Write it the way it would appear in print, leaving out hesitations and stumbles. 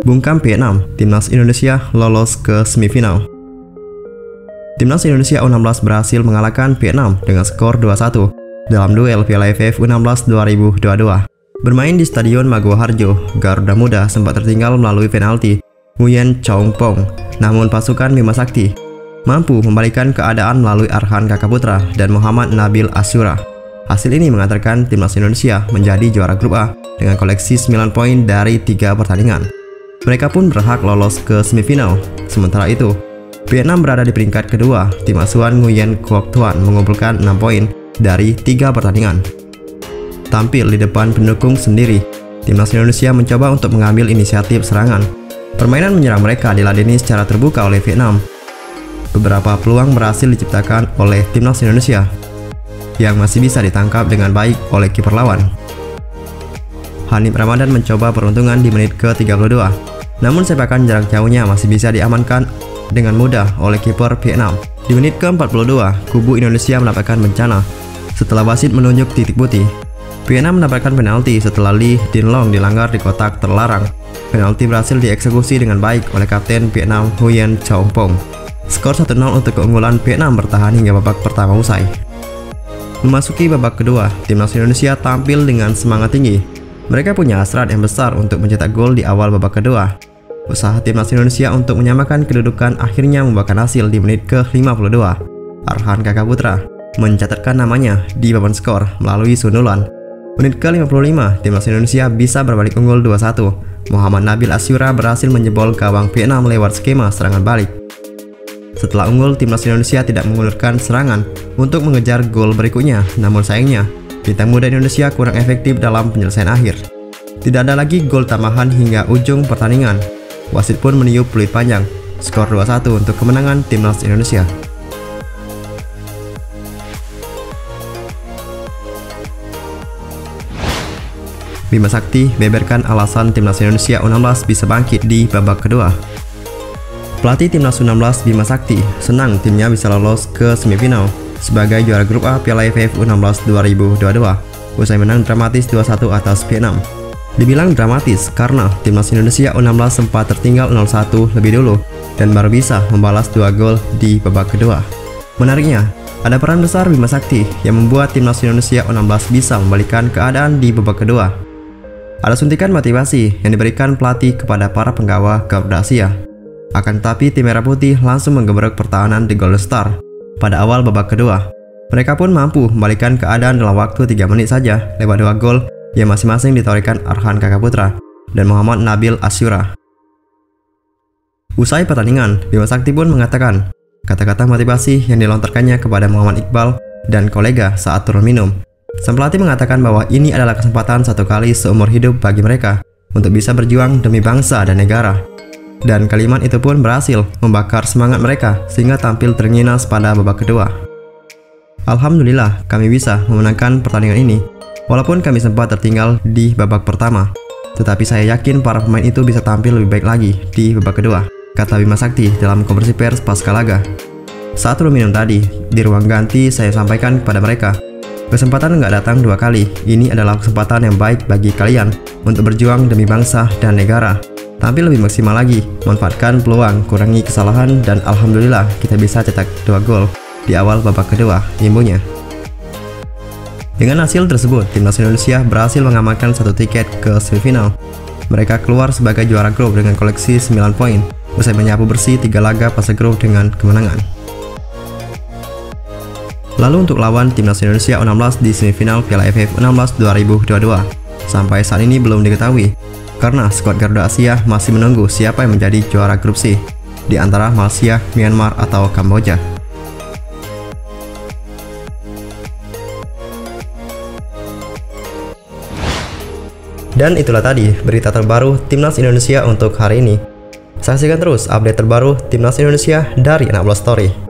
bungkam Vietnam, timnas Indonesia lolos ke semifinal. Timnas Indonesia U16 berhasil mengalahkan Vietnam dengan skor 2-1 dalam duel Piala AFF U16 2022. Bermain di Stadion Maguwo Harjo, Garuda Muda sempat tertinggal melalui penalti Nguyen Chong Pong, namun pasukan Bima Sakti mampu membalikan keadaan melalui Arhan Kakaputra dan Muhammad Nabil Asyura. Hasil ini mengantarkan timnas Indonesia menjadi juara grup A dengan koleksi 9 poin dari 3 pertandingan. Mereka pun berhak lolos ke semifinal. Sementara itu, Vietnam berada di peringkat kedua. Tim asuhan Nguyen Quoc Tuan mengumpulkan 6 poin dari 3 pertandingan. Tampil di depan pendukung sendiri, timnas Indonesia mencoba untuk mengambil inisiatif serangan. Permainan menyerang mereka diladeni secara terbuka oleh Vietnam. Beberapa peluang berhasil diciptakan oleh timnas Indonesia yang masih bisa ditangkap dengan baik oleh kiper lawan. Hanif Ramadan mencoba peruntungan di menit ke-32, namun sepakan jarak jauhnya masih bisa diamankan dengan mudah oleh kiper Vietnam. Di menit ke-42, kubu Indonesia mendapatkan bencana setelah wasit menunjuk titik putih. Vietnam mendapatkan penalti setelah Lee Din Long dilanggar di kotak terlarang. Penalti berhasil dieksekusi dengan baik oleh kapten Vietnam Nguyen Chong Pong. Skor 1-0 untuk keunggulan Vietnam bertahan hingga babak pertama usai. Memasuki babak kedua, timnas Indonesia tampil dengan semangat tinggi. Mereka punya hasrat yang besar untuk mencetak gol di awal babak kedua. Usaha timnas Indonesia untuk menyamakan kedudukan akhirnya membuahkan hasil di menit ke-52. Arhan Kakaputra mencatatkan namanya di papan skor melalui sundulan. Menit ke-55, timnas Indonesia bisa berbalik unggul 2-1. Muhammad Nabil Asyura berhasil menjebol gawang Vietnam lewat skema serangan balik. Setelah unggul, timnas Indonesia tidak mengulurkan serangan untuk mengejar gol berikutnya. Namun sayangnya, bintang muda Indonesia kurang efektif dalam penyelesaian akhir. Tidak ada lagi gol tambahan hingga ujung pertandingan. Wasit pun meniup peluit panjang. Skor 2-1 untuk kemenangan timnas Indonesia. Bima Sakti beberkan alasan timnas Indonesia U16 bisa bangkit di babak kedua. Pelatih timnas U16 Bima Sakti senang timnya bisa lolos ke semifinal sebagai juara grup A Piala AFF U16 2022 usai menang dramatis 2-1 atas Vietnam. Dibilang dramatis karena timnas Indonesia U16 sempat tertinggal 0-1 lebih dulu dan baru bisa membalas 2 gol di babak kedua. Menariknya, ada peran besar Bima Sakti yang membuat timnas Indonesia U16 bisa membalikkan keadaan di babak kedua. Ada suntikan motivasi yang diberikan pelatih kepada para penggawa Garuda Asia. Akan tetapi tim Merah Putih langsung menggeberek pertahanan The Golden Star pada awal babak kedua. Mereka pun mampu membalikkan keadaan dalam waktu 3 menit saja lewat 2 gol yang masing-masing ditorehkan Arhan Kakaputra dan Muhammad Nabil Asyura. Usai pertandingan, Bima Sakti pun mengatakan kata-kata motivasi yang dilontarkannya kepada Muhammad Iqbal dan kolega saat turun minum. Sang pelatih mengatakan bahwa ini adalah kesempatan satu kali seumur hidup bagi mereka untuk bisa berjuang demi bangsa dan negara. Dan kalimat itu pun berhasil membakar semangat mereka sehingga tampil ternginas pada babak kedua. Alhamdulillah kami bisa memenangkan pertandingan ini, walaupun kami sempat tertinggal di babak pertama. Tetapi saya yakin para pemain itu bisa tampil lebih baik lagi di babak kedua, kata Bima Sakti dalam konferensi pers pasca laga. Saat turun minum tadi, di ruang ganti saya sampaikan kepada mereka, kesempatan nggak datang 2 kali. Ini adalah kesempatan yang baik bagi kalian untuk berjuang demi bangsa dan negara. Tampil lebih maksimal lagi, manfaatkan peluang, kurangi kesalahan, dan alhamdulillah kita bisa cetak 2 gol di awal babak kedua, imbunya. Dengan hasil tersebut, timnas Indonesia berhasil mengamankan 1 tiket ke semifinal. Mereka keluar sebagai juara grup dengan koleksi 9 poin, usai menyapu bersih 3 laga fase grup dengan kemenangan. Lalu untuk lawan timnas Indonesia U16 di semifinal Piala AFF U16 2022, sampai saat ini belum diketahui, karena skuad Garuda Asia masih menunggu siapa yang menjadi juara grup C, di antara Malaysia, Myanmar, atau Kamboja. Dan itulah tadi berita terbaru timnas Indonesia untuk hari ini. Saksikan terus update terbaru timnas Indonesia dari Anak Bola Story.